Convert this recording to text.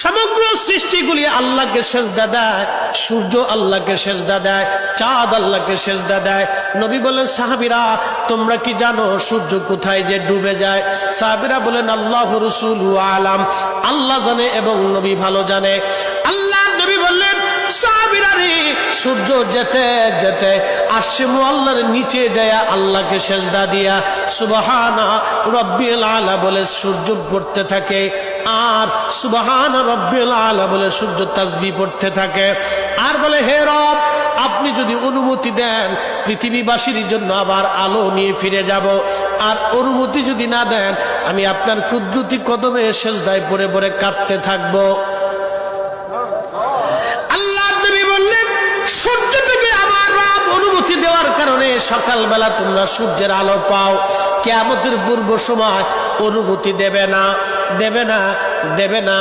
সমগ্র সৃষ্টিগুলি আল্লাহকে সেজদা দেয়, সূর্য আল্লাহকে সেজদা দেয়, চাঁদ আল্লাহকে সেজদা দেয়। নবী বলেন, সাহাবীরা তোমরা কি জানো সূর্য কোথায় যে ডুবে যায়? সাহাবীরা বলেন, আল্লাহ রাসূলু আলাম, আল্লাহ জানে এবং নবী ভালো জানে। আল্লাহ নবী বললেন, সাহাবীরা রে, সূর্য যেতে যেতে আরশে মুআল্লার নিচে যায় আল্লাহকে সেজদা দিয়া সুবহানা রাব্বিল আলা বলে সূর্য পড়তে থাকে, আর সুবহানা রাব্বিল আলা বলে সূর্য তাসবিহ পড়তে থাকে, আর বলে, হে রব, আপনি যদি অনুমতি দেন পৃথিবীবাসীর জন্য আবার আলো নিয়ে ফিরে যাব, আর অনুমতি যদি না দেন আমি আপনার কুদরতি কদমে সেজদায় পড়ে পড়ে কাঁদতে থাকবো। আল্লাহ নবী বললেন, সূর্য থেকে আমার রব অনুমতি দেওয়ার কারণে সকালবেলা তোমরা সূর্যের আলো পাও। কিয়ামতের পূর্ব সময় অনুমতি দেবে না, দেবে না, দেবে না।